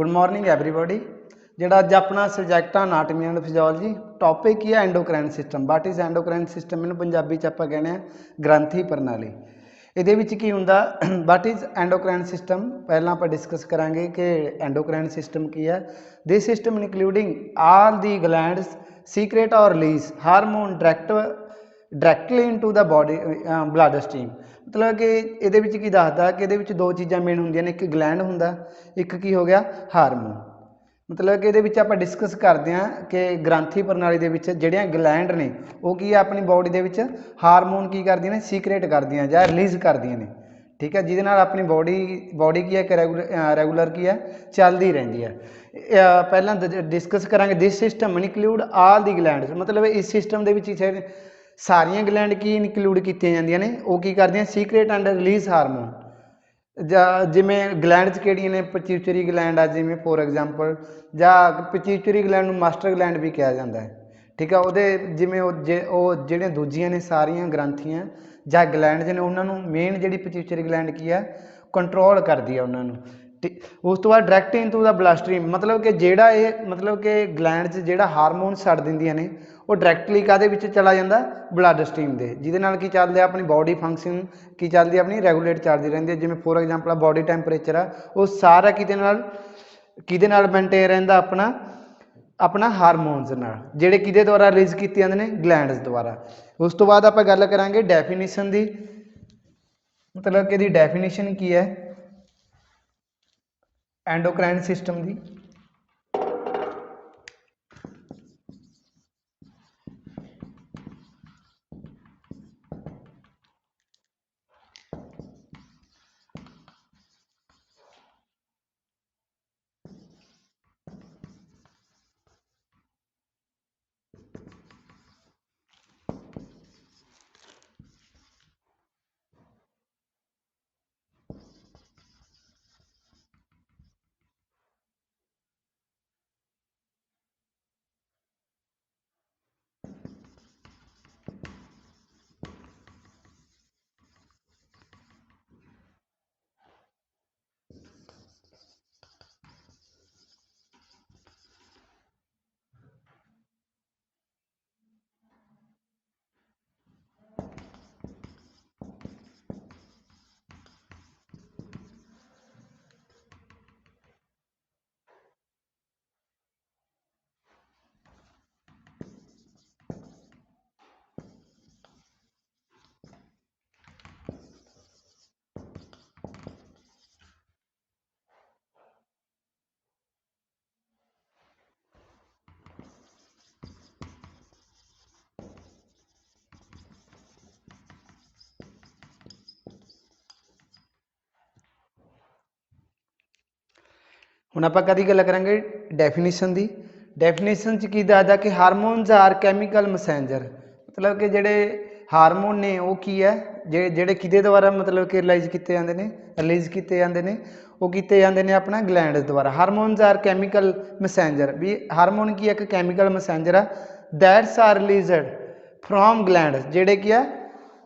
Good morning everybody. ਜਿਹੜਾ ਅੱਜ ਆਪਣਾ ਸਬਜੈਕਟ ਆ ਅਨਾਟਮੀ ਐਂਡ ਫਿਜ਼ੀਓਲੋਜੀ ਟੌਪਿਕ ਕੀ ਹੈ ਐਂਡੋਕਰਾਈਨ ਸਿਸਟਮ। ਵਾਟ ਇਜ਼ ਐਂਡੋਕਰਾਈਨ ਸਿਸਟਮ, ਇਹਨੂੰ ਪੰਜਾਬੀ ਚ ਆਪਾਂ ਕਹਿੰਦੇ ਆ ਗ੍ਰੰਥੀ ਪ੍ਰਣਾਲੀ। ਇਹਦੇ ਵਿੱਚ ਕੀ ਹੁੰਦਾ, ਵਾਟ ਇਜ਼ ਐਂਡੋਕਰਾਈਨ ਸਿਸਟਮ ਪਹਿਲਾਂ ਆਪਾਂ ਡਿਸਕਸ ਕਰਾਂਗੇ ਕਿ ਐਂਡੋਕਰਾਈਨ ਸਿਸਟਮ ਕੀ ਹੈ। ਦਿਸ ਸਿਸਟਮ ਇਨਕਲੂਡਿੰਗ ਆਲ ਦੀ ਗਲੈਂਡਸ ਸੀਕ੍ਰੇਟ ਔਰ release hormone directly into the body blood stream. मतलब कि ये की दसदा कि ये दो चीज़ा मेन होंगे ने, एक ग्लैंड होंगे, एक की हो गया हारमोन। मतलब कि ये आप डिस्कस करते हैं कि ग्रंथी प्रणाली के जोड़िया ग्लैंड ने वो की है अपनी बॉडी के हारमोन की करदियां ने, सीक्रेट करदियां या रिलीज़ करदियां ने। ठीक है, जिहदे नाल अपनी बॉडी की है रैगूलर की है चलती रहिंदी है। पहला डिस्कस करांगे this system include all the gland. मतलब इस सिस्टम के सारिया ग्लैंड की इनकलूड की जांदियां ने, वो की करदियां सीक्रेट एंड रिलीज़ हारमोन। जिमें ग्लैंड किहड़ियां ने, पिट्यूटरी ग्लैंड आ जिमें फॉर एग्जाम्पल, या पिट्यूटरी ग्लैंड मास्टर ग्लैंड भी कहा जाता है। ठीक है, वो जिमें जो दूजियां ने सारिया ग्रंथियां ਜਾਂ ਗਲੈਂਡ ਨੇ ਉਹਨਾਂ ਨੂੰ ਮੇਨ ਜਿਹੜੀ ਪਿट्यूटरी ਗਲੈਂਡ ਕੀ ਹੈ ਕੰਟਰੋਲ ਕਰਦੀ ਹੈ ਉਹਨਾਂ ਨੂੰ। ਉਸ ਤੋਂ ਬਾਅਦ ਡਾਇਰੈਕਟ ਇਨਟੂ ਦਾ ਬਲੱਡ ਸਟਰੀਮ। मतलब कि ਜਿਹੜਾ ਇਹ मतलब कि ਗਲੈਂਡ 'ਚ ਜਿਹੜਾ ਹਾਰਮੋਨ ਛੱਡ ਦਿੰਦੀਆਂ ਨੇ ਉਹ ਡਾਇਰੈਕਟਲੀ ਕਾਹਦੇ ਵਿੱਚ ਚਲਾ ਜਾਂਦਾ ਬਲੱਡ ਸਟਰੀਮ ਦੇ, ਜਿਹਦੇ ਨਾਲ ਕੀ ਚੱਲਦੇ ਆਪਣੀ ਬੋਡੀ ਫੰਕਸ਼ਨ ਕੀ ਚੱਲਦੀ ਆਪਣੀ ਰੈਗੂਲੇਟ ਚੱਲਦੀ ਰਹਿੰਦੀ ਹੈ। ਜਿਵੇਂ ਫੋਰ ਐਗਜ਼ਾਮਪਲ ਬੋਡੀ ਟੈਂਪਰੇਚਰ ਆ ਉਹ ਸਾਰਾ ਕਿਹਦੇ ਨਾਲ ਮੇਨਟੇਨ ਰਹਿੰਦਾ ਆਪਣਾ अपना हारमोन्स नाल, जिहड़े किहदे द्वारा रिलीज़ कीते जांदे ने ग्लैंड्स द्वारा। उस तो बाद आपां गल करांगे डेफिनेशन दी। मतलब कि इहदी डेफिनेशन की है एंडोक्राइन सिस्टम दी। ਹੁਣ ਆਪਾਂ ਕਦੀ ਗੱਲ ਕਰਾਂਗੇ ਡੈਫੀਨੇਸ਼ਨ ਦੀ। ਡੈਫੀਨੇਸ਼ਨ 'ਚ ਕੀ ਦੱਸਦਾ ਕਿ ਹਾਰਮੋਨਸ ਆਰ ਕੈਮੀਕਲ ਮੈਸੇਂਜਰ। मतलब कि ਜਿਹੜੇ ਹਾਰਮੋਨ ਨੇ ਉਹ ਕੀ ਹੈ ਜਿਹੜੇ ਕਿਹਦੇ ਦੁਆਰਾ मतलब कि ਰਿਲੀਜ਼ ਕੀਤੇ ਜਾਂਦੇ ਨੇ ਉਹ ਕੀਤੇ ਜਾਂਦੇ ਨੇ ਆਪਣਾ ਗਲੈਂਡ ਦੁਆਰਾ। ਹਾਰਮੋਨਸ ਆਰ ਕੈਮੀਕਲ ਮੈਸੇਂਜਰ, ਵੀ ਹਾਰਮੋਨ ਕੀ ਇੱਕ ਕੈਮੀਕਲ ਮੈਸੇਂਜਰ ਆ that's are released from gland, ਜਿਹੜੇ ਕੀ ਆ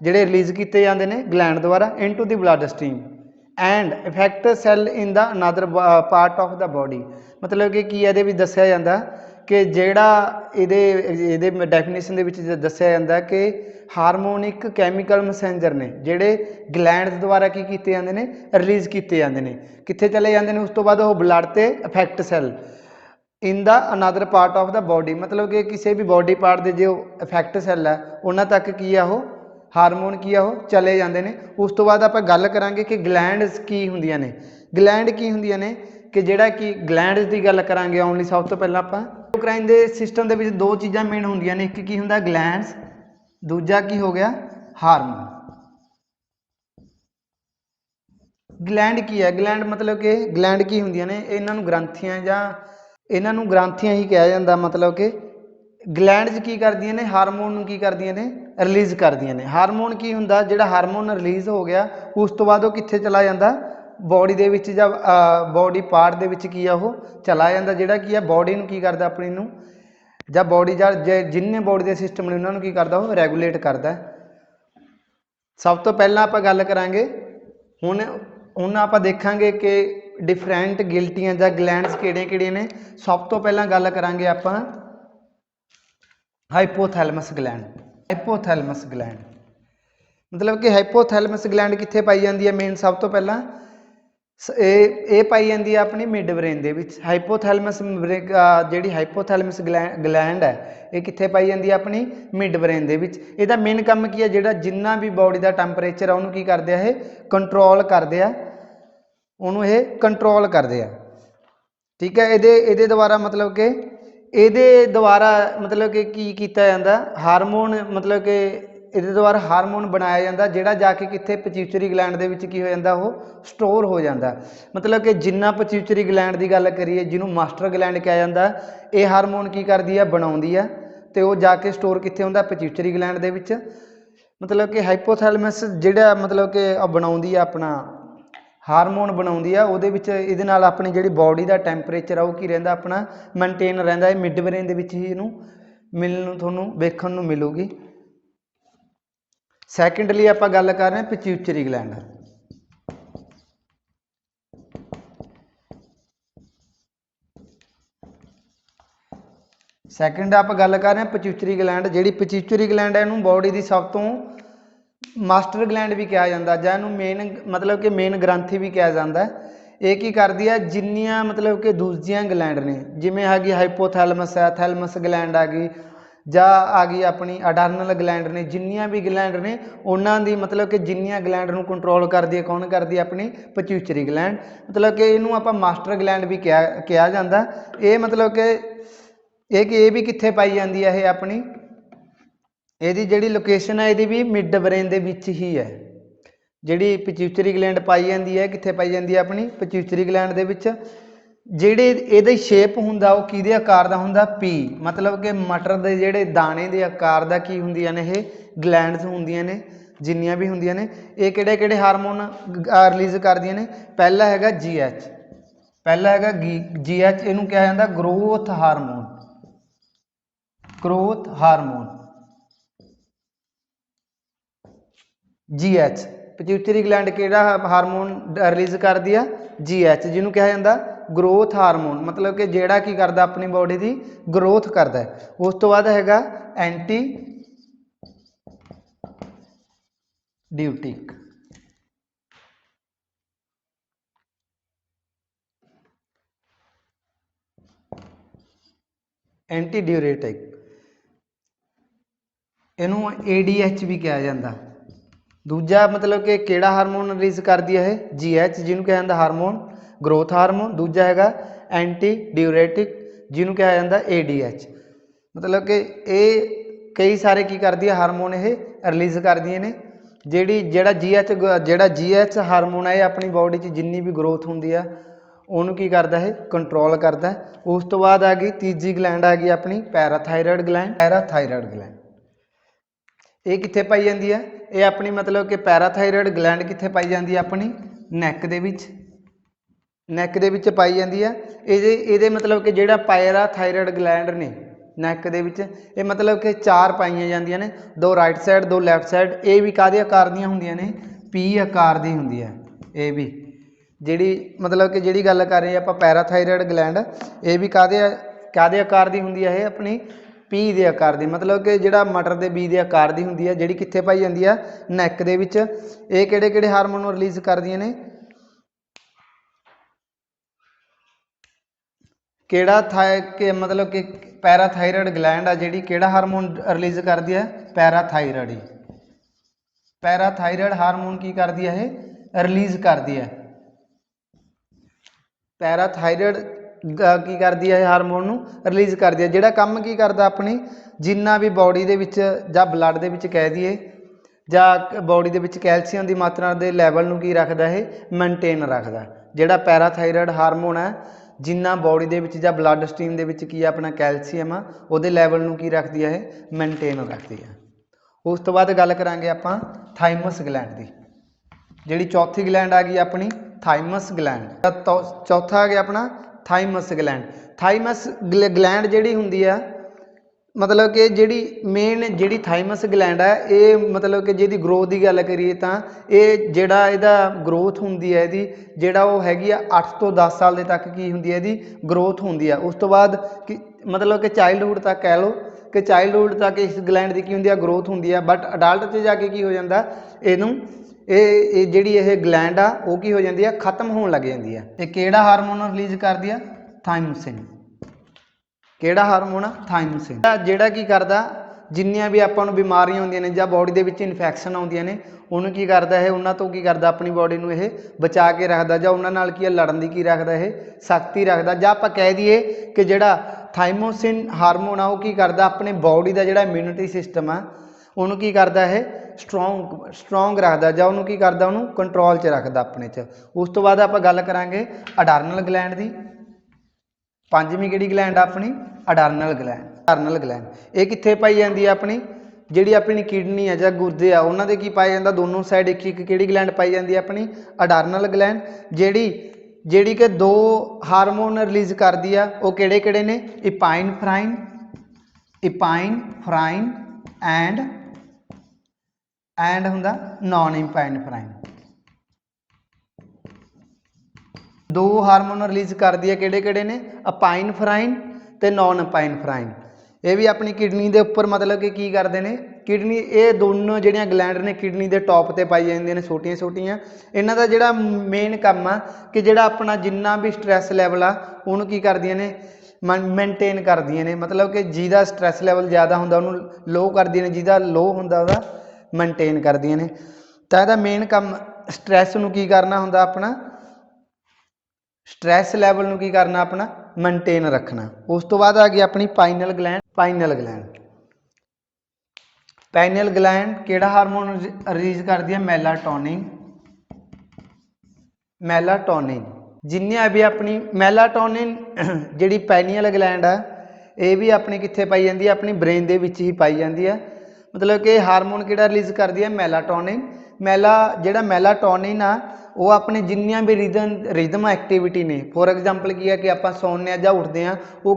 ਜਿਹੜੇ ਰਿਲੀਜ਼ ਕੀਤੇ ਜਾਂਦੇ ਨੇ ਗਲੈਂਡ ਦੁਆਰਾ into the blood stream and effect cell in the another part of the body. मतलब कि की ये भी दसिया जाता कि जेड़ा ये डेफिनेशन दसिया जाता कि हारमोन एक कैमिकल मैसेंजर ने जेड़े ग्लैंड द्वारा की कीते जांदे ने रिलीज़ किए जाते हैं, कित्थे चले जाते हैं। उस तो बाद वो ब्लड ते effect cell in the another part of the body. मतलब कि किसी भी बॉडी पार्ट के जो इफेक्ट सैल है उन्होंने तक की है वो हारमोन की वो चले जाते हैं। उस तो बाद आप गल करांगे कि ग्लैंड्स की होंदियां ने। ग्लैंड की होंदियां ने कि जिहड़ा कि ग्लैंड्स की गल करांगे ओनली सब तो पहला आपां एंडोक्राइन दे सिस्टम दे विच दो चीज़ां मेन होंदियां ने, एक की हुंदा ग्लैंड्स, दूजा की हो गया हारमोन। ग्लैंड की है, ग्लैंड मतलब कि ग्लैंड की होंदियां ने इन्हां नूं ग्रंथियां जां इन्हां नूं ग्रंथियां ही कहा जाता। मतलब कि ग्लैंड्स की करदियां ने हारमोन की करदियां ने रिलीज़ करदियां ने। हारमोन की हुंदा जिहड़ा हारमोन रिलीज़ हो गया उस तो बाद वो कित्थे चला जाता बॉडी दे विच जां बॉडी पार्ट दे विच की है वो चला जाता, जिहड़ा की है बॉडी नूं की करदा अपनी नूं जां बॉडी जां जिन्ने बॉडी दे सिस्टम ने उन्हां नूं की करदा वो रैगूलेट करदा। सब तो पहला आपां गल करांगे हुण आपां देखांगे कि डिफरेंट गिल्टियां ਜਾਂ ਗਲੈਂਡਸ ਕਿਹੜੀਆਂ ਨੇ। ਸਭ ਤੋਂ ਪਹਿਲਾਂ ਗੱਲ ਕਰਾਂਗੇ ਆਪਾਂ ਹਾਈਪੋਥੈਲਮਸ ਗਲੈਂਡ। ਹਾਈਪੋਥੈਲਮਸ ਗਲੈਂਡ मतलब कि हाइपोथैलमस गलैंड कित्थे पाई जाती है मेन सब तो पहला ये पाई जाती है अपनी मिड ब्रेन दे विच। हाइपोथैलमस जिहड़ी हाइपोथैलमस गलैंड है ये कित्थे पाई जाती है अपनी मिड ब्रेन दे विच। इहदा मेन काम की है जिहड़ा जिन्ना भी बॉडी का टैंपरेचर है उन्होंने की करदे आ कंट्रोल करदे आ, उन्होंने ये कंट्रोल करदे आ। ठीक है, ਇਹਦੇ ਦੁਆਰਾ मतलब कि ਇਹਦੇ ਦੁਆਰਾ मतलब कि की कीता जांदा हारमोन मतलब कि ਇਹਦੇ ਦੁਆਰਾ ਹਾਰਮੋਨ ਬਣਾਇਆ ਜਾਂਦਾ ਜਿਹੜਾ ਜਾ ਕੇ ਕਿੱਥੇ ਪਿਚਿਊਟਰੀ ਗਲੈਂਡ ਦੇ ਵਿੱਚ ਕੀ ਹੋ ਜਾਂਦਾ ਉਹ ਸਟੋਰ ਹੋ ਜਾਂਦਾ। ਮਤਲਬ ਕਿ ਜਿੰਨਾ ਪਿਚਿਊਟਰੀ ਗਲੈਂਡ ਦੀ ਗੱਲ ਕਰੀਏ ਜਿਹਨੂੰ ਮਾਸਟਰ ਗਲੈਂਡ ਕਿਹਾ ਜਾਂਦਾ ਇਹ ਹਾਰਮੋਨ ਕੀ ਕਰਦੀ ਆ ਬਣਾਉਂਦੀ ਆ ਤੇ ਉਹ ਜਾ ਕੇ ਸਟੋਰ ਕਿੱਥੇ ਹੁੰਦਾ ਪਿਚਿਊਟਰੀ ਗਲੈਂਡ ਦੇ ਵਿੱਚ। ਮਤਲਬ ਕਿ ਹਾਈਪੋਥੈਲਮਸ ਜਿਹੜਾ ਮਤਲਬ ਕਿ ਬਣਾਉਂਦੀ ਆ ਆਪਣਾ ਹਾਰਮੋਨ ਬਣਾਉਂਦੀ ਆ ਉਹਦੇ ਵਿੱਚ ਇਹਦੇ ਨਾਲ ਆਪਣੀ ਜਿਹੜੀ ਬਾਡੀ ਦਾ ਟੈਂਪਰੇਚਰ ਆ ਉਹ ਕੀ ਰਹਿੰਦਾ ਆਪਣਾ ਮੇਨਟੇਨ ਰਹਿੰਦਾ। ਇਹ ਮਿਡ ਬ੍ਰੇਨ ਦੇ ਵਿੱਚ ਹੀ ਇਹਨੂੰ ਮਿਲਣ ਨੂੰ ਤੁਹਾਨੂੰ ਵੇਖਣ ਨੂੰ ਮਿਲੂਗੀ। ਸੈਕੰਡਲੀ ਆਪਾਂ ਗੱਲ ਕਰ ਰਹੇ ਹਾਂ ਪਿਚਿਊਟਰੀ ਗਲੈਂਡ। ਸੈਕੰਡ ਆਪਾਂ ਗੱਲ ਕਰ ਰਹੇ ਹਾਂ ਪਿਚਿਊਟਰੀ ਗਲੈਂਡ। ਜਿਹੜੀ ਪਿਚਿਊਟਰੀ ਗਲੈਂਡ ਹੈ ਇਹਨੂੰ ਬਾਡੀ ਦੀ ਸਭ ਤੋਂ ਮਾਸਟਰ ਗਲੈਂਡ ਵੀ ਕਿਹਾ ਜਾਂਦਾ ਜਾਂ ਇਹਨੂੰ ਮੇਨ मतलब कि ਮੇਨ ਗ੍ਰੰਥੀ ਵੀ ਕਿਹਾ ਜਾਂਦਾ। ਇਹ ਕੀ ਕਰਦੀ ਹੈ ਜਿੰਨੀਆਂ मतलब कि ਦੂਜੀਆਂ ਗਲੈਂਡ ਨੇ ਜਿਵੇਂ ਹੈਗੀ ਹਾਈਪੋਥੈਲਮਸ ਹੈ, ਥੈਲਮਸ ਗਲੈਂਡ ਆ ਗਈ ਜਾਂ ਆ ਗਈ ਆਪਣੀ ਅਡਰਨਲ ਗਲੈਂਡ ਨੇ, ਜਿੰਨੀਆਂ ਵੀ ਗਲੈਂਡ ਨੇ ਉਹਨਾਂ ਦੀ मतलब कि ਜਿੰਨੀਆਂ ਗਲੈਂਡ ਨੂੰ ਕੰਟਰੋਲ ਕਰਦੀ ਹੈ ਕੌਣ ਕਰਦੀ ਹੈ ਆਪਣੀ ਪਿਚਿਊਟਰੀ ਗਲੈਂਡ। मतलब कि ਇਹਨੂੰ ਆਪਾਂ ਮਾਸਟਰ ਗਲੈਂਡ ਵੀ ਕਿਹਾ ਜਾਂਦਾ। ਇਹ मतलब कि ਇਹ ਵੀ ਕਿੱਥੇ ਪਾਈ ਜਾਂਦੀ ਹੈ ਇਹ ਆਪਣੀ ਇਹਦੀ ਜਿਹੜੀ ਲੋਕੇਸ਼ਨ ਹੈ ਇਹਦੀ ਵੀ ਮਿਡ ਬ੍ਰੇਨ ਦੇ ਵਿੱਚ ਹੀ ਹੈ। ਜਿਹੜੀ ਪਿਚਿਊਟਰੀ ਗਲੈਂਡ ਪਾਈ ਜਾਂਦੀ ਹੈ ਕਿੱਥੇ ਪਾਈ ਜਾਂਦੀ ਹੈ ਆਪਣੀ ਪਿਚਿਊਟਰੀ ਗਲੈਂਡ ਦੇ ਵਿੱਚ। ਜਿਹੜੇ ਇਹਦਾ ਸ਼ੇਪ ਹੁੰਦਾ ਉਹ ਕਿਹਦੇ ਆਕਾਰ ਦਾ ਹੁੰਦਾ ਪੀ मतलब कि ਮਟਰ ਦੇ ਜਿਹੜੇ ਦਾਣੇ ਦੇ ਆਕਾਰ ਦਾ ਕੀ ਹੁੰਦੀਆਂ ਨੇ ਇਹ ਗਲੈਂਡਸ ਹੁੰਦੀਆਂ ਨੇ ਜਿੰਨੀਆਂ ਵੀ ਹੁੰਦੀਆਂ ਨੇ। ਇਹ ਕਿਹੜੇ ਕਿਹੜੇ ਹਾਰਮੋਨ ਰਿਲੀਜ਼ ਕਰਦੀਆਂ ਨੇ। ਪਹਿਲਾ ਹੈਗਾ GH, ਪਹਿਲਾ ਹੈਗਾ GH ਇਹਨੂੰ ਕਿਹਾ ਜਾਂਦਾ growth hormone. Growth hormone GH pituitary gland ਕਿਹੜਾ ਹਾਰਮੋਨ ਰਿਲੀਜ਼ ਕਰਦੀ ਆ GH ਜਿਹਨੂੰ ਕਿਹਾ ਜਾਂਦਾ ਗਰੋਥ ਹਾਰਮੋਨ मतलब कि ਜਿਹੜਾ ਕੀ ਕਰਦਾ ਆਪਣੀ ਬਾਡੀ ਦੀ ਗਰੋਥ ਕਰਦਾ। ਉਸ ਤੋਂ ਬਾਅਦ ਹੈਗਾ ਐਂਟੀ ਡਿਊਟਿਕ। ਐਂਟੀ ਡਿਊਰੇਟਿਕ ਇਹਨੂੰ ADH ਵੀ ਕਿਹਾ ਜਾਂਦਾ। ਦੂਜਾ मतलब कि ਕਿਹੜਾ ਹਾਰਮੋਨ ਰਿਲੀਜ਼ ਕਰਦੀ ਹੈ ਇਹ GH ਜਿਹਨੂੰ ਕਿਹਾ ਜਾਂਦਾ ਹਾਰਮੋਨ ਗਰੋਥ ਹਾਰਮੋਨ। ਦੂਜਾ ਹੈਗਾ ਐਂਟੀ ਡਿਊਰੇਟਿਕ ਜਿਹਨੂੰ ਕਿਹਾ ਜਾਂਦਾ ADH। मतलब कि ਇਹ ਕਈ ਸਾਰੇ ਕੀ ਕਰਦੀ ਹੈ ਹਾਰਮੋਨ ਇਹ ਰਿਲੀਜ਼ ਕਰਦੀਆਂ ਨੇ। ਜਿਹੜਾ GH ਹਾਰਮੋਨ ਹੈ ਇਹ ਆਪਣੀ ਬਾਡੀ 'ਚ ਜਿੰਨੀ ਵੀ ਗਰੋਥ ਹੁੰਦੀ ਆ ਉਹਨੂੰ ਕੀ ਕਰਦਾ ਇਹ ਕੰਟਰੋਲ ਕਰਦਾ। ਉਸ ਤੋਂ ਬਾਅਦ ਆ ਗਈ ਤੀਜੀ ਗਲੈਂਡ ਆ ਗਈ ਆਪਣੀ ਪੈਰਾਥਾਇਰੋਇਡ ਗਲੈਂਡ। ਪੈਰਾਥਾਇਰੋਇਡ ਗਲੈਂਡ ਇਹ ਕਿੱਥੇ ਪਾਈ ਜਾਂਦੀ ਹੈ ਇਹ ਆਪਣੀ मतलब कि ਪੈਰਾਥਾਇਰੋਇਡ ਗਲੈਂਡ ਕਿੱਥੇ ਪਾਈ ਜਾਂਦੀ ਹੈ ਆਪਣੀ ਨੈਕ ਦੇ ਵਿੱਚ। ਨੈਕ ਦੇ ਵਿੱਚ ਪਾਈ ਜਾਂਦੀ ਹੈ। ਇਹਦੇ मतलब कि ਜਿਹੜਾ ਪੈਰਾਥਾਇਰੋਇਡ ਗਲੈਂਡ ਨੇ ਨੈਕ ਦੇ ਵਿੱਚ ਇਹ मतलब कि ਚਾਰ ਪਾਈਆਂ ਜਾਂਦੀਆਂ ਨੇ, ਦੋ ਰਾਈਟ ਸਾਈਡ ਦੋ ਲੈਫਟ ਸਾਈਡ। ਇਹ ਵੀ ਕਾਹਦੇ ਆਕਾਰ ਦੀਆਂ ਹੁੰਦੀਆਂ ਨੇ P ਆਕਾਰ ਦੀ ਹੁੰਦੀ ਹੈ। ਇਹ ਵੀ ਜਿਹੜੀ मतलब कि ਜਿਹੜੀ ਗੱਲ ਕਰ ਰਹੇ ਆਪਾਂ ਪੈਰਾਥਾਇਰੋਇਡ ਗਲੈਂਡ ਇਹ ਵੀ ਕਾਹਦੇ ਆਕਾਰ ਦੀ ਹੁੰਦੀ ਹੈ ਇਹ ਆਪਣੀ P ਦੇ ਆਕਾਰ ਦੀ मतलब कि ਜਿਹੜਾ ਮਟਰ ਦੇ ਬੀ ਦੇ ਆਕਾਰ ਦੀ ਹੁੰਦੀ ਹੈ ਜਿਹੜੀ ਕਿੱਥੇ ਪਾਈ ਜਾਂਦੀ ਆ ਨੈਕ ਦੇ ਵਿੱਚ। ਇਹ ਕਿਹੜੇ ਕਿਹੜੇ ਹਾਰਮੋਨ ਰਿਲੀਜ਼ ਕਰਦੀਆਂ ਨੇ ਕਿਹੜਾ मतलब कि ਪੈਰਾਥਾਇਰੋਇਡ ਗਲੈਂਡ ਆ ਜਿਹੜੀ ਕਿਹੜਾ ਹਾਰਮੋਨ ਰਿਲੀਜ਼ ਕਰਦੀ ਹੈ ਪੈਰਾਥਾਇਰੋਇਡ ਹੀ। ਪੈਰਾਥਾਇਰੋਇਡ ਹਾਰਮੋਨ ਕੀ ਕਰਦੀ ਹੈ ਇਹ ਰਿਲੀਜ਼ ਕਰਦੀ ਹੈ। ਪੈਰਾਥਾਇਰੋਇਡ ਕੀ ਕਰਦੀ ਹੈ ਹਾਰਮੋਨ ਨੂੰ ਰਿਲੀਜ਼ ਕਰਦੀ ਹੈ ਜਿਹੜਾ ਕੰਮ ਕੀ ਕਰਦਾ ਆਪਣੀ ਜਿੰਨਾ ਵੀ ਬਾਡੀ ਦੇ ਵਿੱਚ ਜਾਂ ਬਲੱਡ ਦੇ ਵਿੱਚ ਕਹਿ ਦਈਏ ਜਾਂ ਬਾਡੀ ਦੇ ਵਿੱਚ ਕੈਲਸ਼ੀਅਮ ਦੀ ਮਾਤਰਾ ਦੇ ਲੈਵਲ ਨੂੰ ਕੀ ਰੱਖਦਾ ਇਹ ਮੇਨਟੇਨ ਰੱਖਦਾ। ਜਿਹੜਾ ਪੈਰਾਥਾਇਰੋਇਡ ਹਾਰਮੋਨ ਹੈ ਜਿੰਨਾ ਬਾਡੀ ਦੇ ਵਿੱਚ ਜਾਂ ਬਲੱਡ ਸਟਰੀਮ ਦੇ ਵਿੱਚ ਕੀ ਆ ਆਪਣਾ ਕੈਲਸ਼ੀਅਮ ਆ ਉਹਦੇ ਲੈਵਲ ਨੂੰ ਕੀ ਰੱਖਦੀ ਹੈ ਇਹ ਮੇਨਟੇਨ ਰੱਖਦੀ ਹੈ। ਉਸ ਤੋਂ ਬਾਅਦ ਗੱਲ ਕਰਾਂਗੇ ਆਪਾਂ ਥਾਈਮਸ ਗਲੈਂਡ ਦੀ। ਜਿਹੜੀ ਚੌਥੀ ਗਲੈਂਡ ਆ ਗਈ ਆਪਣੀ ਥਾਈਮਸ ਗਲੈਂਡ। ਚੌਥਾ ਆ ਗਿਆ ਆਪਣਾ ਥਾਈਮਸ ਗਲੈਂਡ। ਥਾਈਮਸ ਗਲੈਂਡ ਜਿਹੜੀ ਹੁੰਦੀ ਆ मतलब कि जिहड़ी मेन जिहड़ी थाइमस ग्लैंड है ये मतलब कि जिहदी ग्रोथ की गल करिए तां ये जिहड़ा इहदा ग्रोथ हुंदी है इहदी जिहड़ा वो हैगी आ 8 तो 10 साल दे तक की हुंदी है इहदी ग्रोथ हुंदी है। उस तो बाद कि मतलब कि चाइल्डहुड तक कह लो कि चाइल्डहुड तक इस ग्लैंड की की हुंदी है ग्रोथ हुंदी है, बट अडल्ट 'ਚ जाके की हो जाता इहनूं ये जिहड़ी ये ग्लैंड आ वो की हो जाती है खत्म होण लग जाती है। ये किहड़ा हार्मोन रिलीज करदी आ? थाइमसिन। ਕਿਹੜਾ ਹਾਰਮੋਨ ਆ? ਥਾਈਮਸਿਨ। ਜਿਹੜਾ ਕੀ ਕਰਦਾ ਜਿੰਨੀਆਂ ਵੀ ਆਪਾਂ ਨੂੰ ਬਿਮਾਰੀਆਂ ਹੁੰਦੀਆਂ ਨੇ ਜਾਂ ਬੋਡੀ ਦੇ ਵਿੱਚ ਇਨਫੈਕਸ਼ਨ ਆਉਂਦੀਆਂ ਨੇ ਉਹਨੂੰ ਕੀ ਕਰਦਾ ਇਹ ਉਹਨਾਂ ਤੋਂ ਕੀ ਕਰਦਾ ਆਪਣੀ ਬੋਡੀ ਨੂੰ ਇਹ ਬਚਾ ਕੇ ਰੱਖਦਾ ਜਾਂ ਉਹਨਾਂ ਨਾਲ ਕੀ ਲੜਨ ਦੀ ਕੀ ਰੱਖਦਾ ਇਹ ਸ਼ਕਤੀ ਰੱਖਦਾ। ਜਾਂ ਆਪਾਂ ਕਹਿ ਦਈਏ ਕਿ ਜਿਹੜਾ ਥਾਈਮੋਸਿਨ ਹਾਰਮੋਨ ਆ ਉਹ ਕੀ ਕਰਦਾ ਆਪਣੇ ਬੋਡੀ ਦਾ ਜਿਹੜਾ ਇਮਿਊਨਿਟੀ ਸਿਸਟਮ ਆ ਉਹਨੂੰ ਕੀ ਕਰਦਾ ਇਹ ਸਟਰੋਂਗ ਰੱਖਦਾ ਜਾਂ ਉਹਨੂੰ ਕੀ ਕਰਦਾ ਉਹਨੂੰ ਕੰਟਰੋਲ 'ਚ ਰੱਖਦਾ ਆਪਣੇ 'ਚ। ਉਸ ਤੋਂ ਬਾਅਦ ਆਪਾਂ ਗੱਲ ਕਰਾਂਗੇ ਅਡਰਨਲ ਗਲੈਂਡ ਦੀ। ਪੰਜਵੀਂ ਕਿਹੜੀ ਗਲੈਂਡ ਆ ਆਪਣੀ? ਅਡਰਨਲ ਗਲੈਂਡ। ਅਡਰਨਲ ਗਲੈਂਡ ਇਹ ਕਿੱਥੇ ਪਾਈ ਜਾਂਦੀ ਹੈ ਆਪਣੀ ਜਿਹੜੀ ਆਪਣੀ ਕਿਡਨੀ ਹੈ ਜਾਂ ਗੁਰਦੇ ਆ ਉਹਨਾਂ ਦੇ ਕੀ ਪਾਇਆ ਜਾਂਦਾ ਦੋਨੋਂ ਸਾਈਡ ਇੱਕ ਇੱਕ ਕਿਹੜੀ ਗਲੈਂਡ ਪਾਈ ਜਾਂਦੀ ਹੈ ਆਪਣੀ? ਅਡਰਨਲ ਗਲੈਂਡ। ਜਿਹੜੀ ਕਿ ਦੋ ਹਾਰਮੋਨ ਰਿਲੀਜ਼ ਕਰਦੀ ਆ ਉਹ ਕਿਹੜੇ ਕਿਹੜੇ ਨੇ? ਇਪਾਈਨਫ੍ਰਾਈਨ ਐਂਡ ਹੁੰਦਾ ਨੌਨ ਇਪਾਈਨਫ੍ਰਾਈਨ। दो हारमोन रिलीज करती है किहड़े ने? अपाइनफ्राइन ते नॉन अपाइनफ्राइन। ये भी अपनी किडनी के उपर मतलब कि की करते हैं किडनी ये दोनों जिहड़ियां ग्लैंड ने किडनी के टॉप पर पाई जांदियां ने छोटियां छोटियां। इन्हां दा जिहड़ा मेन काम आ कि जिहड़ा अपना जिन्ना भी स्ट्रैस लैवल आ उहनूं की करदियां ने मेनटेन करदियां ने। मतलब कि जिहदा स्ट्रैस लैवल ज़्यादा हुंदा उहनूं लो करदियां ने, जिहदा लो हुंदा उहदा मेनटेन करदियां ने। तां इहदा मेन काम स्ट्रैस नूं की करना हुंदा अपना स्ट्रैस लैवल नूं की करना अपना मेनटेन रखना। उस तो बाद आ गई अपनी पाइनल ग्लैंड। पाइनल ग्लैंड किहड़ा हार्मोन रिलीज करती है? मैलाटोनिन। जिन्नियां भी अपनी मैलाटोनिन जिहड़ी पाइनियल ग्लैंड है ये भी अपनी कित्थे पाई जाती है? अपनी ब्रेन दे विच ही पाई जाती है। मतलब कि हार्मोन किहड़ा रिलीज करती है? मैलाटोनिन। जिहड़ा मैलाटोनिन आ वो अपने जिन्नियां भी रिदम एक्टिविटी ने फॉर एग्जाम्पल की है कि आप सौने या उठते हैं वो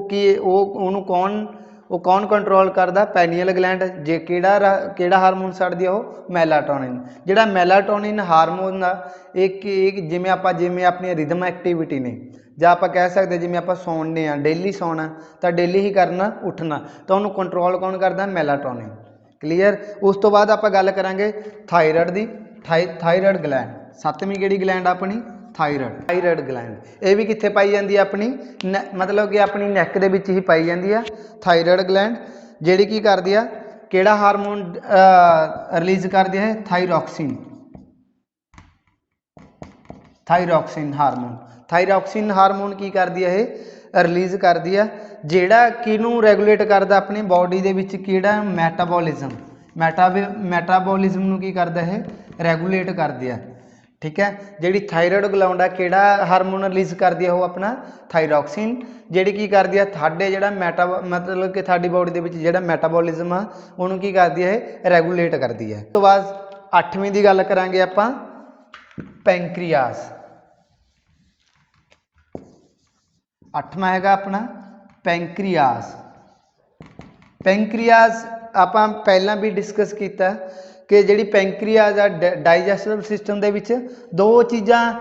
कौन कंट्रोल करता? पैनियल ग्लैंड। जे केड़ा हारमोन छड्डदी है वो मैलाटोनिन। जिहड़ा मैलाटोनिन हारमोन आ एक जिवें अपनी रिदम एक्टिविटी ने ਜਾਂ ਆਪਾਂ कह सकते जिवें आप सौने डेली सौना तो डेली ही करना उठना तो उन्होंने कंट्रोल कौन करता? मैलाटोनिन। क्लीयर। उस तो बाद आप गल करांगे थायराइड की। थायराइड ग्लैंड सतवीं किहड़ी ग्लैंड अपनी? Thyroid gland. ये भी कित्थे पाई जाती है? अपनी मतलब कि अपनी नैक दे विच ही पाई जाती है थायराइड ग्लैंड। जिहड़ी की करदी है किहड़ा हारमोन रिलीज करदी है? Thyroxine hormone. थायरॉक्सिन हारमोन की करदी है? रिलीज करदी है जिहड़ा किनू रेगूलेट करदा अपनी बॉडी दे विच किहड़ा? मैटाबॉलिज्म नू की करदा है? रेगूलेट करदी है। ठीक है। जिहड़ी थायराइड ग्लैंड है किहड़ा हारमोन रिलीज करदी है? वो अपना थायरॉक्सिन। जिहड़ी की करदी है साडे जिहड़ा मतलब कि साडी बॉडी दे विच जिहड़ा मैटाबॉलिज्म आ उहनूं की करदी है? रेगूलेट करदी है। उस तो बाद 8वीं दी गल करांगे आपां पैंक्रियास। 8वां हैगा अपना पैंक्रियास आपां पहलां भी डिस्कस किया कि जिहड़ी पैंक्रियास आ डाइजैस्टिव सिस्टम दे विच दो चीज़ां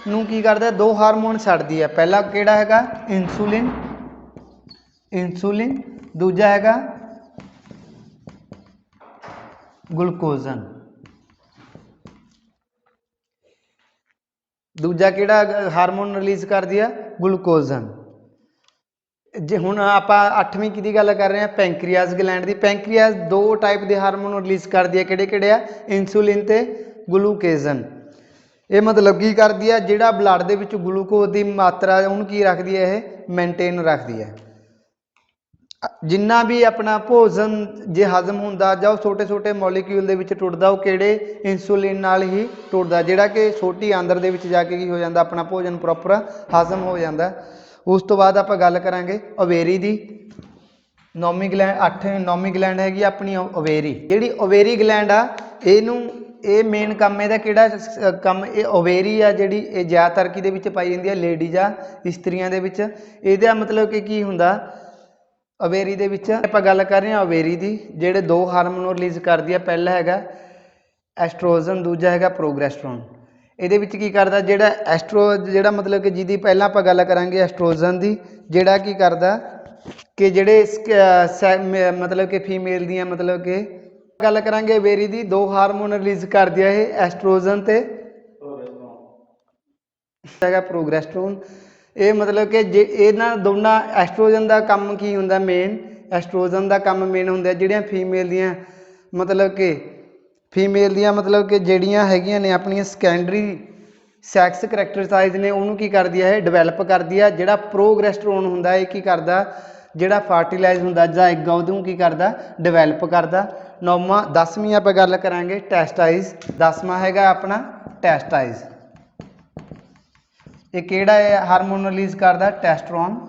नूं की करदा? दो हारमोन छड्डदी है। पहला किहड़ा हैगा? इंसुलिन। दूजा हैगा ग्लूकोजन। दूजा किहड़ा हारमोन रिलीज करदी है? ग्लूकोजन। जे हुण आपां 8वीं की गल कर रहे हैं पैंक्रियास ग्लैंड की। पैंक्रियास दो टाइप के हारमोन रिलीज करदी है किहड़े आ? इंसुलिन ते ग्लूकोजन। ये मतलब की करदी है जिहड़ा ब्लड दे विच ग्लूकोज की मात्रा उहनूं की रखदी है? ये मेनटेन रखदी है। जिन्ना भी अपना भोजन जे हजम हुंदा जां छोटे छोटे मॉलीक्यूल दे विच टुटदा वो किहड़े? इंसुलिन नाल ही टुटदा जिहड़ा कि छोटी आंदर दे विच जाके की हो जांदा अपना भोजन प्रॉपर हजम हो जांदा। उस तो बाद आप गल करांगे ओवेरी की। 9वीं ग्लैंड हैगी अपनी ओवेरी। जिहड़ी ओवेरी ग्लैंड आ ये मेन काम इहदा किहड़ा काम? ये ओवेरी आ जिहड़ी ये ज़्यादातर किहदे विच पाई जांदी है? लेडीज़ आ स्त्रियां दे विच। इहदा मतलब कि की हुंदा? ओवेरी दे विच आपां गल कर रहे हैं ओवेरी दी, जिहड़े दो हार्मोन रिलीज़ करदी है, पहला हैगा एस्ट्रोजन, दूजा हैगा प्रोगैस्टेरोन। ਇਹਦੇ ਵਿੱਚ ਕੀ ਕਰਦਾ ਜਿਹੜਾ ਜਿਹੜਾ ਮਤਲਬ ਕਿ ਜਿਹਦੀ ਪਹਿਲਾਂ ਆਪਾਂ ਗੱਲ ਕਰਾਂਗੇ ਐਸਟ੍ਰੋਜਨ ਦੀ, ਜਿਹੜਾ ਕੀ ਕਰਦਾ ਕਿ ਜਿਹੜੇ ਮਤਲਬ ਕਿ ਫੀਮੇਲ ਦੀਆਂ ਮਤਲਬ ਕਿ ਗੱਲ ਕਰਾਂਗੇ ਵੇਰੀ ਦੀ, ਦੋ ਹਾਰਮੋਨ ਰਿਲੀਜ਼ ਕਰਦੀ ਹੈ ਇਹ ਐਸਟ੍ਰੋਜਨ ਤੇ ਹੈਗਾ ਪ੍ਰੋਗੈਸਟਰੋਨ। ਇਹ ਮਤਲਬ ਕਿ ਜੇ ਇਹਨਾਂ ਦੋਨਾਂ ਐਸਟ੍ਰੋਜਨ ਦਾ ਕੰਮ ਕੀ ਹੁੰਦਾ ਮੇਨ, ਐਸਟ੍ਰੋਜਨ ਦਾ ਕੰਮ ਮੇਨ ਹੁੰਦਾ ਜਿਹੜੀਆਂ ਫੀਮੇਲ ਦੀਆਂ ਮਤਲਬ ਕਿ ਜਿਹੜੀਆਂ ਹੈਗੀਆਂ ਨੇ ਆਪਣੀਆਂ ਸੈਕੰਡਰੀ ਸੈਕਸ ਕਰੈਕਟਰਸਾਈਜ਼ ਨੇ ਉਹਨੂੰ ਕੀ ਕਰਦੀ ਹੈ ਇਹ ਡਿਵੈਲਪ ਕਰਦੀ ਆ। ਜਿਹੜਾ ਪ੍ਰੋਗੈਸਟਰੋਨ ਹੁੰਦਾ ਇਹ ਕੀ ਕਰਦਾ, ਜਿਹੜਾ ਫਰਟੀਲਾਈਜ਼ ਹੁੰਦਾ ਜਾਂ ਐਗ ਉਹਨੂੰ ਕੀ ਕਰਦਾ ਡਿਵੈਲਪ ਕਰਦਾ। 10ਵੀਂ ਆਪਾਂ ਗੱਲ ਕਰਾਂਗੇ ਟੈਸਟਾਈਜ਼। 10ਵਾਂ ਹੈਗਾ ਆਪਣਾ ਟੈਸਟਾਈਜ਼। ਇਹ ਕਿਹੜਾ ਹੈ ਹਾਰਮੋਨ ਰਿਲੀਜ਼ ਕਰਦਾ ਟੈਸਟੋਸਟੈਰੋਨ।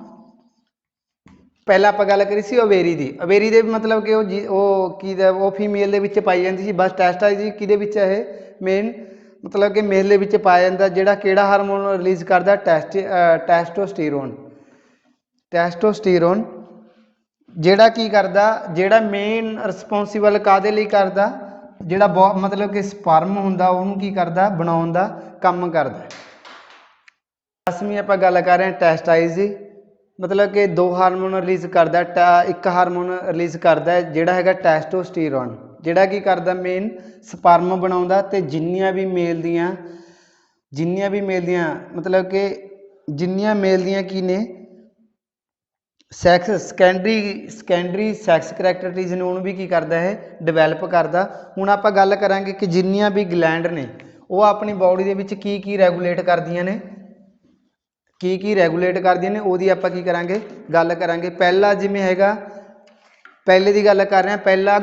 ਪਹਿਲਾਂ ਆਪਾਂ ਗੱਲ ਕਰੀ ਸੀ ਓਵੇਰੀ ਦੀ, ਓਵੇਰੀ ਦੇ ਮਤਲਬ ਕਿ ਉਹ ਫੀਮੇਲ ਦੇ ਵਿੱਚ ਪਾਈ ਜਾਂਦੀ ਸੀ। ਬਸ ਟੈਸਟਾਈਜ਼ ਕਿਹਦੇ ਵਿੱਚ ਇਹ ਮੇਨ ਮਤਲਬ ਕਿ ਮੇਲ ਦੇ ਵਿੱਚ ਪਾਇਆ ਜਾਂਦਾ, ਜਿਹੜਾ ਕਿਹੜਾ ਹਾਰਮੋਨ ਰਿਲੀਜ਼ ਕਰਦਾ ਟੈਸਟੋਸਟੀਰੋਨ। ਟੈਸਟੋਸਟੀਰੋਨ ਜਿਹੜਾ ਕੀ ਕਰਦਾ, ਜਿਹੜਾ ਮੇਨ ਰਿਸਪੋਂਸੀਬਲ ਕਾਹਦੇ ਲਈ ਕਰਦਾ, ਜਿਹੜਾ ਮਤਲਬ ਕਿ ਸਪਰਮ ਹੁੰਦਾ ਉਹਨੂੰ ਕੀ ਕਰਦਾ ਬਣਾਉਣ ਦਾ ਕੰਮ ਕਰਦਾ। 10ਵੀਂ ਆਪਾਂ ਗੱਲ ਕਰ ਰਹੇ ਹਾਂ ਟੈਸਟਾਈਜ਼ ਦੀ, ਮਤਲਬ ਕਿ ਦੋ ਹਾਰਮੋਨ ਰਿਲੀਜ਼ ਕਰਦਾ, ਇੱਕ ਹਾਰਮੋਨ ਰਿਲੀਜ਼ ਕਰਦਾ ਜਿਹੜਾ ਹੈਗਾ ਟੈਸਟੋਸਟੀਰੋਨ, ਜਿਹੜਾ ਕੀ ਕਰਦਾ ਮੇਨ ਸਪਰਮ ਬਣਾਉਂਦਾ। ਤੇ ਜਿੰਨੀਆਂ ਵੀ ਮੇਲ ਦੀਆਂ ਮਤਲਬ ਕਿ ਜਿੰਨੀਆਂ ਮੇਲ ਦੀਆਂ ਕੀ ਨੇ ਸੈਕੰਡਰੀ ਸੈਕਸ ਕਰੈਕਟਰਿਸਟਿਕਸ ਨੇ ਉਹਨੂੰ ਵੀ ਕੀ ਕਰਦਾ ਇਹ ਡਿਵੈਲਪ ਕਰਦਾ। ਹੁਣ ਆਪਾਂ ਗੱਲ ਕਰਾਂਗੇ ਕਿ ਜਿੰਨੀਆਂ ਵੀ ਗਲੈਂਡ ਨੇ ਉਹ ਆਪਣੀ ਬਾਡੀ ਦੇ ਵਿੱਚ ਕੀ ਰੈਗੂਲੇਟ ਕਰਦੀਆਂ ਨੇ, ਉਹਦੀ ਆਪਾਂ ਕੀ ਕਰਾਂਗੇ ਗੱਲ ਕਰਾਂਗੇ। ਪਹਿਲਾ ਜਿਵੇਂ ਹੈਗਾ, ਪਹਿਲੇ ਦੀ ਗੱਲ ਕਰ ਰਹੇ ਹਾਂ, ਪਹਿਲਾ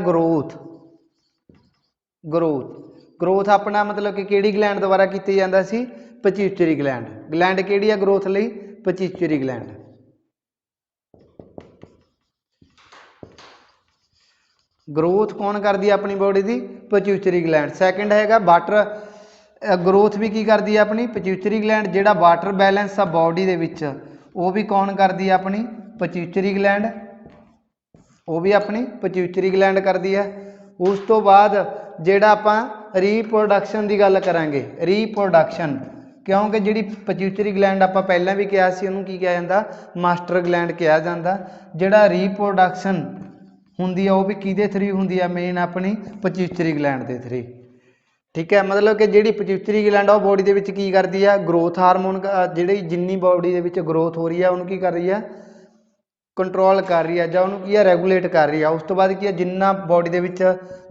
ਗਰੋਥ ਆਪਣਾ ਮਤਲਬ ਕਿ ਕਿਹੜੀ ਗਲੈਂਡ ਦੁਆਰਾ ਕੀਤੀ ਜਾਂਦਾ ਸੀ ਪਿਚਿਊਟਰੀ ਗਲੈਂਡ ਕਿਹੜੀ ਆ ਗਰੋਥ ਲਈ ਪਿਚਿਊਟਰੀ ਗਲੈਂਡ। ਗਰੋਥ ਕੌਣ ਕਰਦੀ ਹੈ ਆਪਣੀ ਬੋਡੀ ਦੀ ਪਿਚਿਊਟਰੀ ਗਲੈਂਡ। ਸੈਕਿੰਡ ਹੈਗਾ ਵਾਟਰ ਗਰੋਥ ਵੀ ਕੀ ਕਰਦੀ ਹੈ ਆਪਣੀ ਪਿਚਿਊਟਰੀ ਗਲੈਂਡ। ਜਿਹੜਾ ਵਾਟਰ ਬੈਲੈਂਸ ਆ ਬਾਡੀ ਦੇ ਵਿੱਚ ਉਹ ਵੀ ਕੌਣ ਕਰਦੀ ਹੈ ਆਪਣੀ ਪਿਚਿਊਟਰੀ ਗਲੈਂਡ, ਉਹ ਵੀ ਆਪਣੀ ਪਿਚਿਊਟਰੀ ਗਲੈਂਡ ਕਰਦੀ ਹੈ। ਉਸ ਤੋਂ ਬਾਅਦ ਜਿਹੜਾ ਆਪਾਂ ਰੀਪਰੋਡਕਸ਼ਨ ਦੀ ਗੱਲ ਕਰਾਂਗੇ, ਰੀਪਰੋਡਕਸ਼ਨ ਕਿਉਂਕਿ ਜਿਹੜੀ ਪਿਚਿਊਟਰੀ ਗਲੈਂਡ ਆਪਾਂ ਪਹਿਲਾਂ ਵੀ ਕਿਹਾ ਸੀ ਉਹਨੂੰ ਕੀ ਕਿਹਾ ਜਾਂਦਾ ਮਾਸਟਰ ਗਲੈਂਡ ਕਿਹਾ ਜਾਂਦਾ। ਜਿਹੜਾ ਰੀਪਰੋਡਕਸ਼ਨ ਹੁੰਦੀ ਆ ਉਹ ਵੀ ਕਿਹਦੇ ਥਰੂ ਹੁੰਦੀ ਆ ਮੇਨ ਆਪਣੀ ਪਿਚਿਊਟਰੀ ਗਲੈਂਡ ਦੇ ਥਰੂ। ਠੀਕ ਹੈ, ਮਤਲਬ ਕਿ ਜਿਹੜੀ ਪਿਚਿਊਟਰੀ ਗਲੈਂਡ ਆ ਉਹ ਬੋਡੀ ਦੇ ਵਿੱਚ ਕੀ ਕਰਦੀ ਆ ਗਰੋਥ ਹਾਰਮੋਨ, ਜਿਹੜੀ ਜਿੰਨੀ ਬੋਡੀ ਦੇ ਵਿੱਚ ਗਰੋਥ ਹੋ ਰਹੀ ਆ ਉਹਨੂੰ ਕੀ ਕਰ ਰਹੀ ਆ ਕੰਟਰੋਲ ਕਰ ਰਹੀ ਆ ਜਾਂ ਉਹਨੂੰ ਕੀ ਆ ਰੈਗੂਲੇਟ ਕਰ ਰਹੀ ਆ। ਉਸ ਤੋਂ ਬਾਅਦ ਕੀ ਆ ਜਿੰਨਾ ਬੋਡੀ ਦੇ ਵਿੱਚ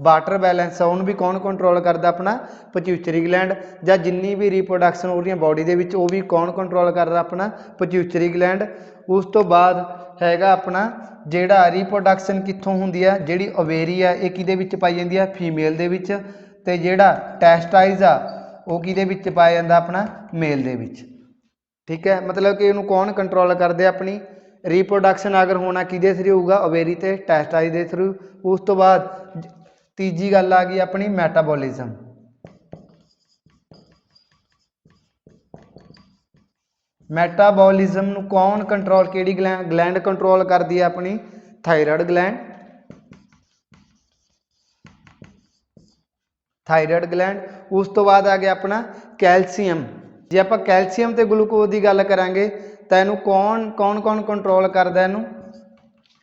ਵਾਟਰ ਬੈਲੈਂਸ ਆ ਉਹਨੂੰ ਵੀ ਕੌਣ ਕੰਟਰੋਲ ਕਰਦਾ ਆਪਣਾ ਪਿਚਿਊਟਰੀ ਗਲੈਂਡ। ਜਾਂ ਜਿੰਨੀ ਵੀ ਰੀਪਰੋਡਕਸ਼ਨ ਹੋ ਰਹੀ ਹੈ ਬੋਡੀ ਦੇ ਵਿੱਚ ਉਹ ਵੀ ਕੌਣ ਕੰਟਰੋਲ ਕਰਦਾ ਆਪਣਾ ਪਿਚਿਊਟਰੀ ਗਲੈਂਡ। ਉਸ ਤੋਂ ਬਾਅਦ ਹੈਗਾ ਆਪਣਾ ਜਿਹੜਾ ਰੀਪਰੋਡਕਸ਼ਨ ਕਿੱਥੋਂ ਹੁੰਦੀ ਆ, ਜਿਹੜੀ ਓਵੇਰੀ ਆ ਇਹ ਕਿਹਦੇ ਵਿੱਚ ਪਾਈ ਜਾਂਦੀ ਆ ਫੀਮੇਲ ਦੇ ਵਿੱਚ, ਤੇ ਜਿਹੜਾ ਟੈਸਟਾਈਜ਼ ਆ ਉਹ ਕਿਹਦੇ ਵਿੱਚ ਪਾਇਆ ਜਾਂਦਾ ਆਪਣਾ ਮੇਲ ਦੇ ਵਿੱਚ। ਠੀਕ ਹੈ, ਮਤਲਬ ਕਿ ਇਹਨੂੰ ਕੌਣ ਕੰਟਰੋਲ ਕਰਦੇ ਆਪਣੀ ਰੀਪਰੋਡਕਸ਼ਨ ਅਗਰ ਹੋਣਾ ਕਿਹਦੇ ਥਰੂ ਹੋਊਗਾ ਓਵੇਰੀ ਤੇ ਟੈਸਟਾਈਜ਼ ਦੇ ਥਰੂ। ਉਸ ਤੋਂ ਬਾਅਦ ਤੀਜੀ ਗੱਲ ਆ ਗਈ ਆਪਣੀ ਮੈਟਾਬੋਲਿਜ਼ਮ। ਮੈਟਾਬੋਲਿਜ਼ਮ ਨੂੰ ਕੌਣ ਕੰਟਰੋਲ, ਕਿਹੜੀ ਗਲੈਂਡ ਕੰਟਰੋਲ ਕਰਦੀ ਹੈ ਆਪਣੀ ਥਾਇਰਾਇਡ ਗਲੈਂਡ। ਉਸ ਤੋਂ ਬਾਅਦ ਆ ਗਿਆ ਆਪਣਾ ਕੈਲਸ਼ੀਅਮ। ਜੇ ਆਪਾਂ ਕੈਲਸ਼ੀਅਮ ਤੇ ਗਲੂਕੋਜ਼ ਦੀ ਗੱਲ ਕਰਾਂਗੇ ਤਾਂ ਇਹਨੂੰ ਕੌਣ ਕੰਟਰੋਲ ਕਰਦਾ,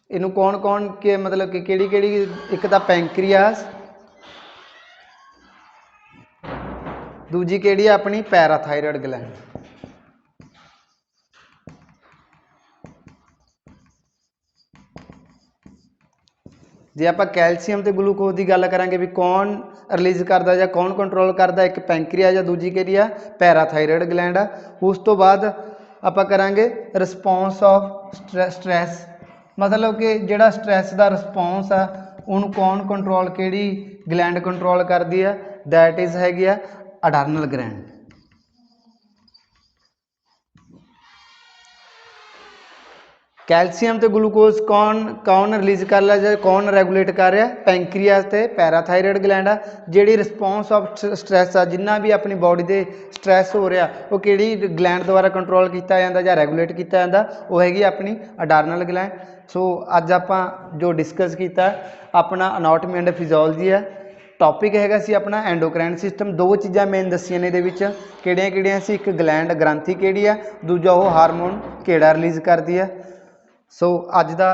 ਇਹਨੂੰ ਕੌਣ ਕਿ ਮਤਲਬ ਕਿ ਕਿਹੜੀ ਇੱਕ ਤਾਂ ਪੈਂਕਰੀਆਸ, ਦੂਜੀ ਕਿਹੜੀ ਆ ਆਪਣੀ ਪੈਰਾਥਾਇਰਾਇਡ ਗਲੈਂਡ। ਜੇ ਆਪਾਂ ਕੈਲਸ਼ੀਅਮ ਤੇ ਗਲੂਕੋਜ਼ ਦੀ ਗੱਲ ਕਰਾਂਗੇ ਵੀ ਕੌਣ ਰਿਲੀਜ਼ ਕਰਦਾ ਜਾਂ ਕੌਣ ਕੰਟਰੋਲ ਕਰਦਾ, ਇੱਕ ਪੈਂਕਰੀਆ ਜਾਂ ਦੂਜੀ ਕਿਹੜੀ ਆ ਪੈਰਾਥਾਇਰਾਇਡ ਗਲੈਂਡ ਆ। ਉਸ ਤੋਂ ਬਾਅਦ ਆਪਾਂ ਕਰਾਂਗੇ ਰਿਸਪੌਂਸ ਆਫ ਸਟ੍ਰੈਸ, ਮਤਲਬ ਕਿ ਜਿਹੜਾ ਸਟ੍ਰੈਸ ਦਾ ਰਿਸਪੌਂਸ ਆ ਉਹਨੂੰ ਕੌਣ ਕੰਟਰੋਲ, ਕਿਹੜੀ ਗਲੈਂਡ ਕੰਟਰੋਲ ਕਰਦੀ ਆ, ਦੈਟ ਇਜ਼ ਹੈਗੀ ਆ ਅਡਰਨਲ ਗਲੈਂਡ। कैल्शियम तो ग्लूकोज कौन रिलीज कर रहा है, कौन रेगूलेट कर रहा है, पैंक्रीआस ते पैराथायरॉयड ग्लैंड आ। जिहड़ी रिस्पॉन्स ऑफ स्ट्रैस आ, जिन्ना भी अपनी बॉडी दे स्ट्रैस हो रहा वो किहड़ी ग्लैंड द्वारा कंट्रोल किया जाता जां रेगूलेट किया जाता, वो हैगी अपनी अडारनल ग्लैंड। सो अज आपां जो डिस्कस किया अपना अनाटमी एंड फिजियोलॉजी है, टॉपिक हैगा सी अपना एंडोक्राइन सिस्टम। दो चीज़ां मेन दसियां ने इहदे विच किहड़ियां सी, एक ग्लैंड ग्रंथि किहड़ी है, दूजा वो हारमोन किहड़ा रिलीज करदी है। सो अज दा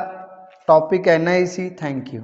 टॉपिक इन्ना ही सी। Thank you.